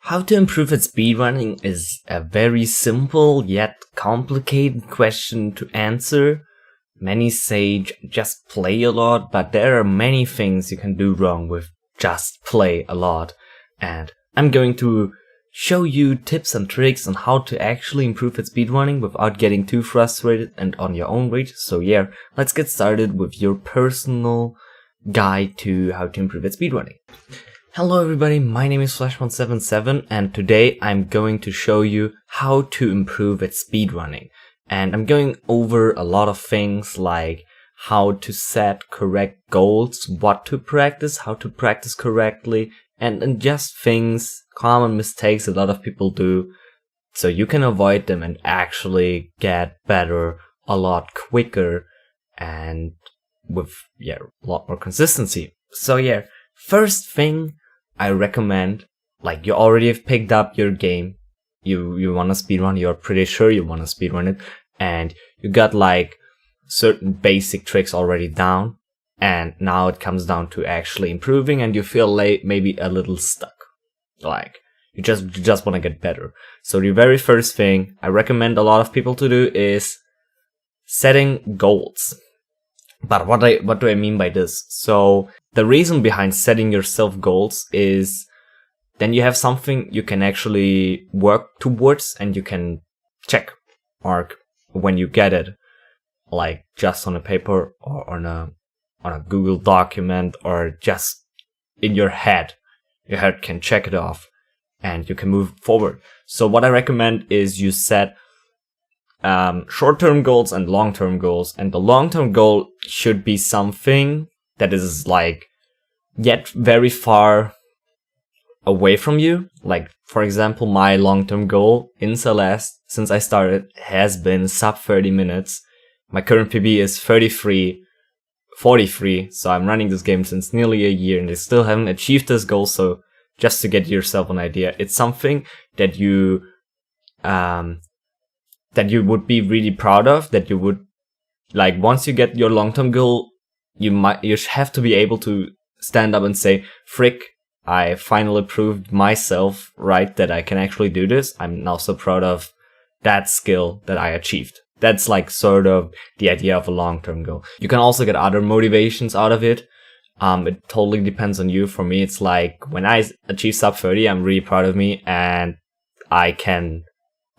How to improve at speedrunning is a very simple yet complicated question to answer. Many say just play a lot, but there are many things you can do wrong with just play a lot. And I'm going to show you tips and tricks on how to actually improve at speedrunning without getting too frustrated and on your own rate. So yeah, let's get started with your personal guide to how to improve at speedrunning. Hello everybody, my name is Flash177 and today I'm going to show you how to improve at speedrunning. And I'm going over a lot of things like how to set correct goals, what to practice, how to practice correctly, and just things, common mistakes a lot of people do, so you can avoid them and actually get better a lot quicker and with a lot more consistency. So yeah, first thing I recommend, like you already have picked up your game, you want to speedrun, you're pretty sure you want to speedrun it, and you got like certain basic tricks already down, and now it comes down to actually improving and you feel maybe a little stuck, like you just want to get better. So the very first thing I recommend a lot of people to do is setting goals. But what do I mean by this? So the reason behind setting yourself goals is then you have something you can actually work towards and you can check mark when you get it, like just on a paper or on a Google document or just in your head. Your head can check it off and you can move forward. So what I recommend is you set short-term goals and long-term goals, and the long-term goal should be something that is like yet very far away from you. Like for example, my long-term goal in Celeste since I started has been sub 30 minutes. My current PB is 43, so I'm running this game since nearly a year and I still haven't achieved this goal. So just to get yourself an idea, it's something that you would be really proud of, that you would like once you get your long-term goal, you have to be able to stand up and say, frick, I finally proved myself right that I can actually do this. I'm now so proud of that skill that I achieved. That's like sort of the idea of a long-term goal. You can also get other motivations out of it. It totally depends on you. For me, it's like when I achieve sub 30, I'm really proud of me and I can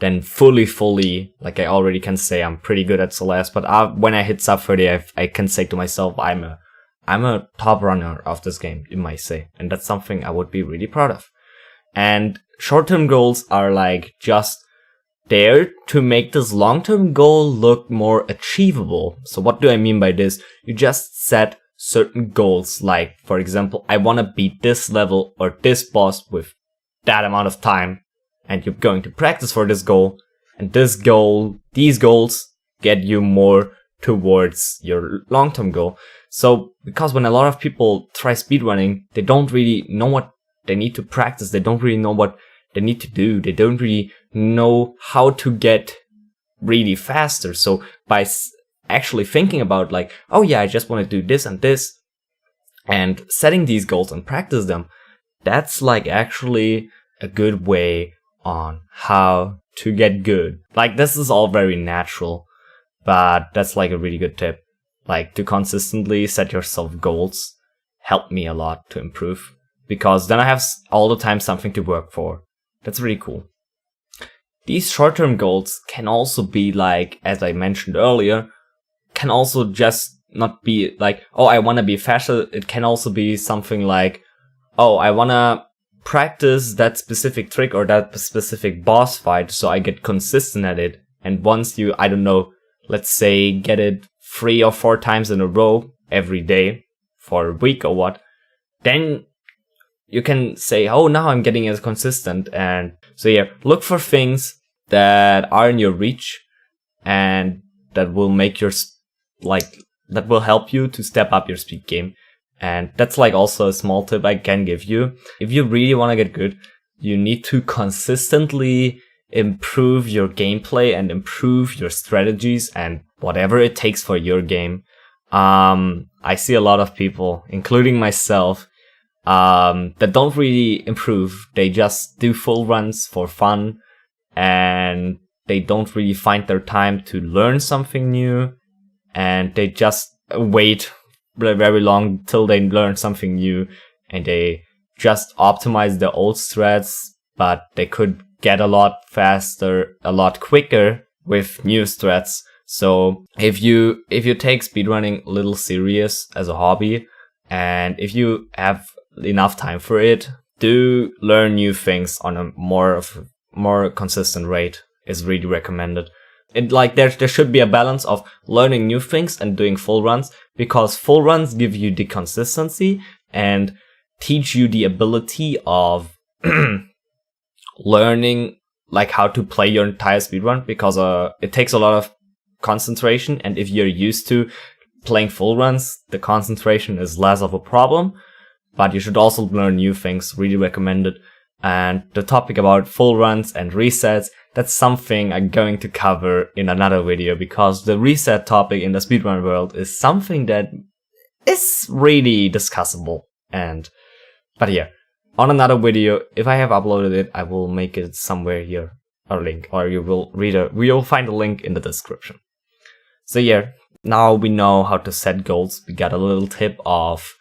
then fully, like I already can say I'm pretty good at Celeste, but when I hit sub 30, I can say to myself, I'm a top runner of this game, you might say. And that's something I would be really proud of. And short-term goals are like just there to make this long-term goal look more achievable. So what do I mean by this? You just set certain goals, like for example, I want to beat this level or this boss with that amount of time. And you're going to practice for this goal, and these goals get you more towards your long-term goal. So, because when a lot of people try speedrunning, they don't really know what they need to practice, they don't really know what they need to do, they don't really know how to get really faster. So, by actually thinking about like, oh yeah, I just want to do this, and setting these goals and practice them, that's like actually a good way on how to get good. Like this is all very natural, but that's like a really good tip. Like to consistently set yourself goals helped me a lot to improve, because then I have all the time something to work for. That's really cool. These short-term goals can also be like, as I mentioned earlier, can also just not be like, oh, I want to be faster. It can also be something like, oh, I want to practice that specific trick or that specific boss fight so I get consistent at it. And once you, I don't know, let's say get it 3 or 4 times in a row every day for a week or what, then you can say, oh, now I'm getting as consistent. And so yeah, look for things that are in your reach and that will make your that will help you to step up your speed game. And that's like also a small tip I can give you. If you really want to get good, you need to consistently improve your gameplay and improve your strategies and whatever it takes for your game. I see a lot of people, including myself, that don't really improve. They just do full runs for fun, and they don't really find their time to learn something new, and they just wait very long till they learn something new, and they just optimize their old strats, but they could get a lot faster, a lot quicker with new strats. So if you take speedrunning a little serious as a hobby, and if you have enough time for it, do learn new things on a more consistent rate is really recommended. There should be a balance of learning new things and doing full runs, because full runs give you the consistency and teach you the ability of learning like how to play your entire speedrun, because it takes a lot of concentration, and if you're used to playing full runs, the concentration is less of a problem. But you should also learn new things, really recommended. And the topic about full runs and resets, that's something I'm going to cover in another video, because the reset topic in the speedrun world is something that is really discussable. But yeah, on another video, if I have uploaded it, I will make it somewhere here, a link, or you'll find a link in the description. So yeah, now we know how to set goals. We got a little tip of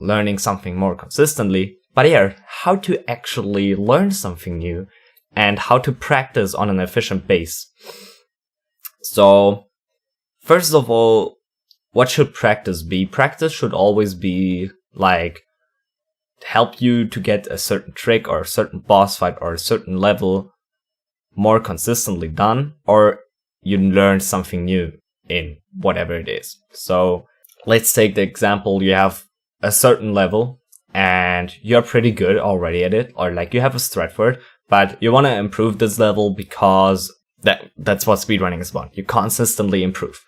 learning something more consistently. But yeah, how to actually learn something new and how to practice on an efficient base. So first of all, what should practice be? Practice should always be like help you to get a certain trick or a certain boss fight or a certain level more consistently done, or you learn something new in whatever it is. So let's take the example, you have a certain level and you're pretty good already at it, or like you have a strat for it, but you want to improve this level because that's what speedrunning is about. You consistently improve.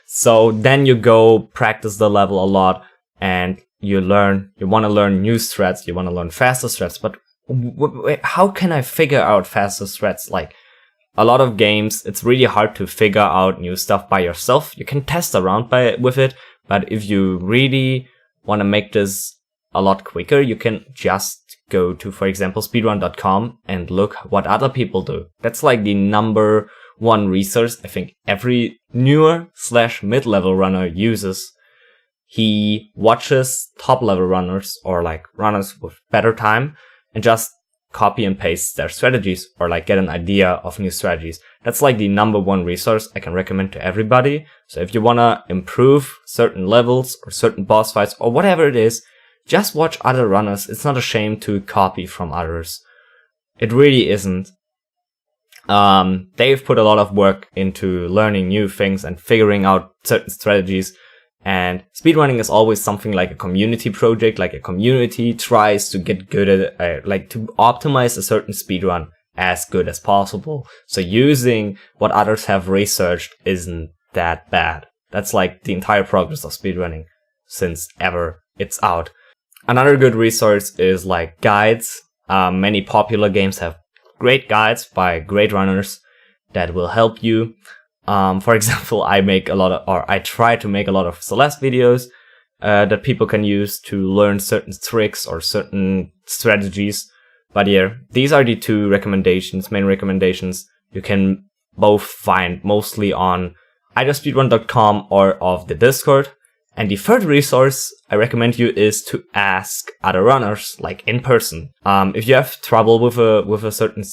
So then you go practice the level a lot, and you want to learn new strats, you want to learn faster strats, but how can I figure out faster strats? Like a lot of games, it's really hard to figure out new stuff by yourself. You can test around with it, but if you really want to make this a lot quicker, you can just go to, for example, speedrun.com and look what other people do. That's like the number one resource I think every newer / mid-level runner uses. He watches top level runners or like runners with better time and just copy and paste their strategies, or like get an idea of new strategies. That's like the number one resource I can recommend to everybody. So if you want to improve certain levels or certain boss fights or whatever it is, just watch other runners. It's not a shame to copy from others. It really isn't. They've put a lot of work into learning new things and figuring out certain strategies. And speedrunning is always something like a community project, like a community tries to get good at it, like to optimize a certain speedrun as good as possible. So using what others have researched isn't that bad. That's like the entire progress of speedrunning since ever it's out. Another good resource is like guides. Many popular games have great guides by great runners that will help you. For example, I try to make a lot of Celeste videos that people can use to learn certain tricks or certain strategies. But yeah, these are the two main recommendations you can both find mostly on either speedrun.com or of the Discord. And the third resource I recommend you is to ask other runners, like in person. If you have trouble with a certain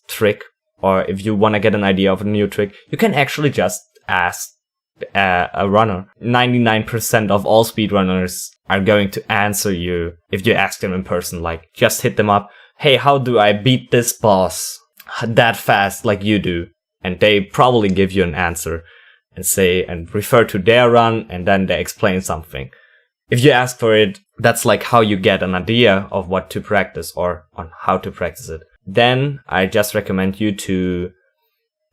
trick, or if you want to get an idea of a new trick, you can actually just ask a runner. 99% of all speedrunners are going to answer you if you ask them in person. Like, just hit them up. Hey, how do I beat this boss that fast like you do? And they probably give you an answer and refer to their run, and then they explain something. If you ask for it, that's like how you get an idea of what to practice or on how to practice it. Then I just recommend you to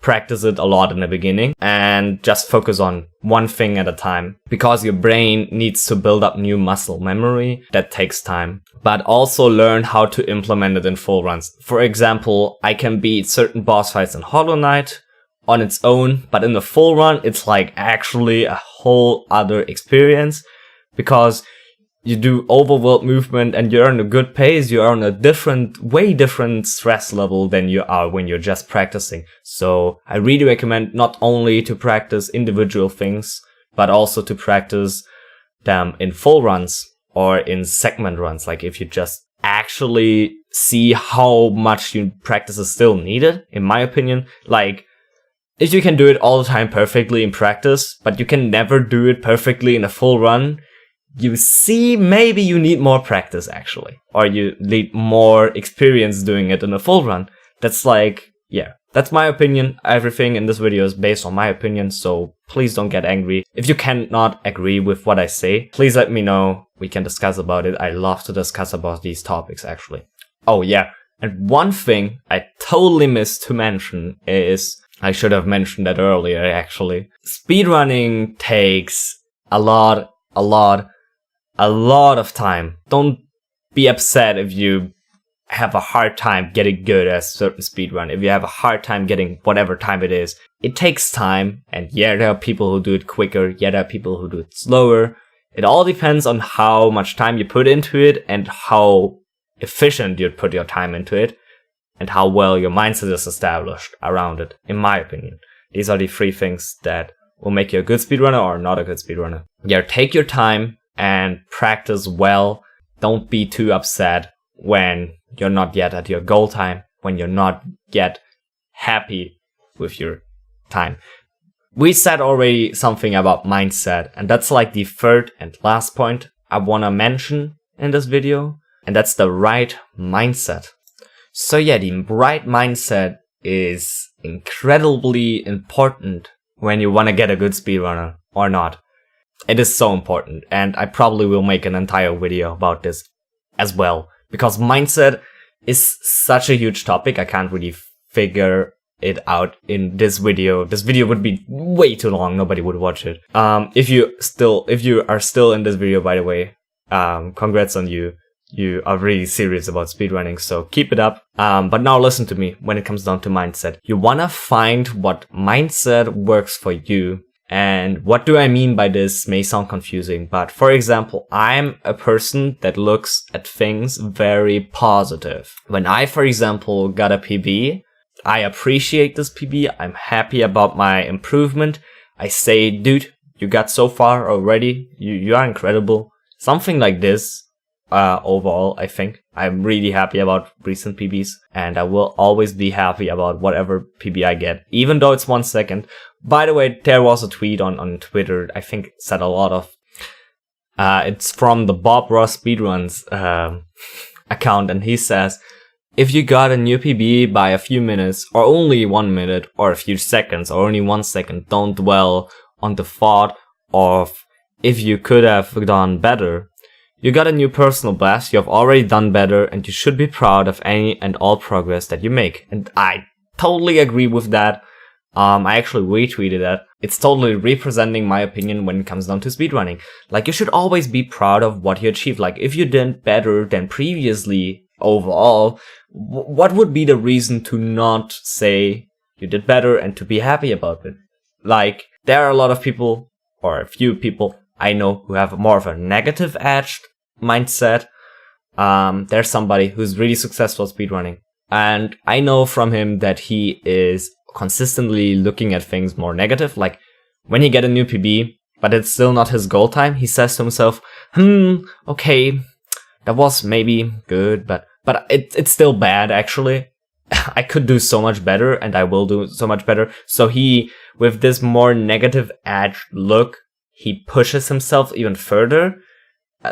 practice it a lot in the beginning and just focus on one thing at a time, because your brain needs to build up new muscle memory. That takes time, but also learn how to implement it in full runs. For example, I can beat certain boss fights in Hollow Knight on its own, but in the full run, it's like actually a whole other experience, because you do overworld movement and you're on a good pace, you're on a way different stress level than you are when you're just practicing. So I really recommend not only to practice individual things, but also to practice them in full runs or in segment runs. Like if you just actually see how much you practice is still needed, in my opinion. Like if you can do it all the time perfectly in practice, but you can never do it perfectly in a full run, you see, maybe you need more practice actually, or you need more experience doing it in a full run. That's like, yeah, that's my opinion. Everything in this video is based on my opinion, so please don't get angry. If you cannot agree with what I say, please let me know. We can discuss about it. I love to discuss about these topics actually. Oh yeah, and one thing I totally missed to mention is, I should have mentioned that earlier actually, speedrunning takes a lot of time. Don't be upset if you have a hard time getting good at a certain speedrun. If you have a hard time getting whatever time it is, it takes time. And yeah, there are people who do it quicker. Yeah, there are people who do it slower. It all depends on how much time you put into it and how efficient you put your time into it and how well your mindset is established around it, in my opinion. These are the 3 things that will make you a good speedrunner or not a good speedrunner. Yeah, take your time and practice well. Don't be too upset when you're not yet at your goal time, when you're not yet happy with your time. We said already something about mindset, and that's like the 3rd and last point I want to mention in this video, and that's the right mindset. So yeah, the right mindset is incredibly important when you want to get a good speedrunner or not. It is so important, and I probably will make an entire video about this as well, because mindset is such a huge topic. I can't really figure it out in this video. This video would be way too long. Nobody would watch it. If you are still in this video, by the way, congrats on you. You are really serious about speedrunning, so keep it up. But now listen to me when it comes down to mindset. You wanna find what mindset works for you. And what do I mean by this may sound confusing, but for example, I'm a person that looks at things very positive. When I, for example, got a PB, I appreciate this PB, I'm happy about my improvement. I say, dude, you got so far already, you are incredible. Something like this. Overall, I think I'm really happy about recent PBs, and I will always be happy about whatever PB I get, even though it's 1 second. By the way, there was a tweet on Twitter, I think it said a lot of, it's from the Bob Ross Speedruns account, and he says, if you got a new PB by a few minutes, or only 1 minute, or a few seconds, or only 1 second, don't dwell on the thought of if you could have done better. You got a new personal best, you have already done better, and you should be proud of any and all progress that you make. And I totally agree with that. I actually retweeted that. It's totally representing my opinion when it comes down to speedrunning. Like, you should always be proud of what you achieved. Like, if you did better than previously overall, what would be the reason to not say you did better and to be happy about it? Like, there are a lot of people, or a few people I know, who have more of a negative edged mindset. There's somebody who's really successful speedrunning, and I know from him that he is consistently looking at things more negative. Like, when he get a new PB, but it's still not his goal time, he says to himself, okay, that was maybe good, but it's still bad actually. I could do so much better, and I will do so much better. So he, with this more negative edged look, he pushes himself even further.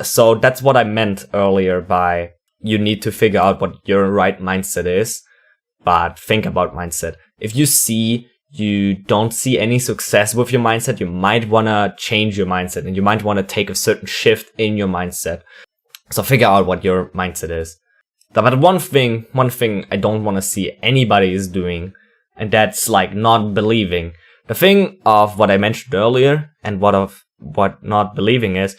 So that's what I meant earlier by you need to figure out what your right mindset is, but think about mindset. If you don't see any success with your mindset, you might want to change your mindset, and you might want to take a certain shift in your mindset. So figure out what your mindset is. But one thing I don't want to see anybody is doing, and that's like not believing. The thing of what I mentioned earlier and what not believing is,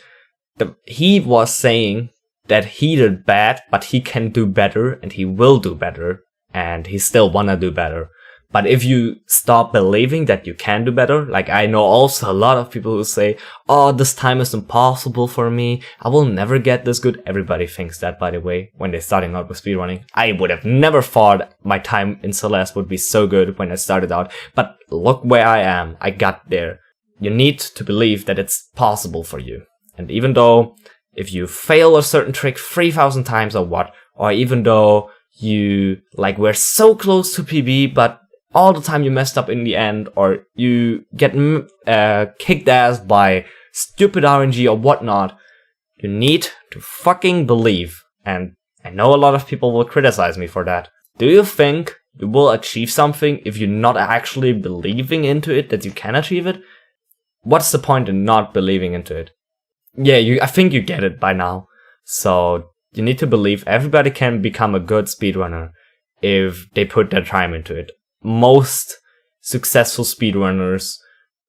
he was saying that he did bad, but he can do better and he will do better and he still wanna do better. But if you stop believing that you can do better, like I know also a lot of people who say, oh, this time is impossible for me, I will never get this good. Everybody thinks that, by the way, when they're starting out with speedrunning. I would have never thought my time in Celeste would be so good when I started out, but look where I am, I got there. You need to believe that it's possible for you. And even though if you fail a certain trick 3,000 times or what, or even though you were so close to PB, but all the time you messed up in the end, or you get kicked ass by stupid RNG or whatnot, you need to fucking believe. And I know a lot of people will criticize me for that. Do you think you will achieve something if you're not actually believing into it, that you can achieve it? What's the point in not believing into it? Yeah, I think you get it by now. So you need to believe everybody can become a good speedrunner if they put their time into it. Most successful speedrunners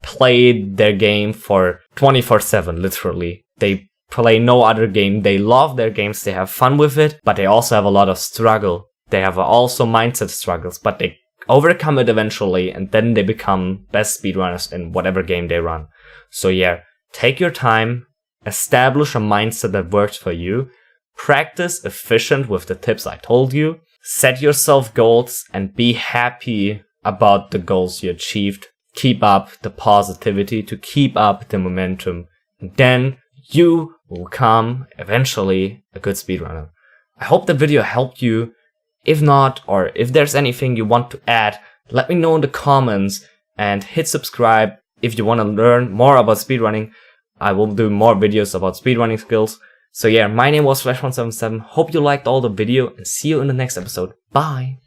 play their game for 24/7, literally. They play no other game. They love their games, they have fun with it, but they also have a lot of struggle. They have also mindset struggles, but they overcome it eventually, and then they become best speedrunners in whatever game they run. So yeah, take your time, establish a mindset that works for you, practice efficient with the tips I told you, set yourself goals, and be happy about the goals you achieved. Keep up the positivity to keep up the momentum. And then you will become eventually a good speedrunner. I hope the video helped you. If not, or if there's anything you want to add, let me know in the comments, and hit subscribe if you want to learn more about speedrunning. I will do more videos about speedrunning skills. So yeah, my name was Flash177, hope you liked all the video, and see you in the next episode. Bye!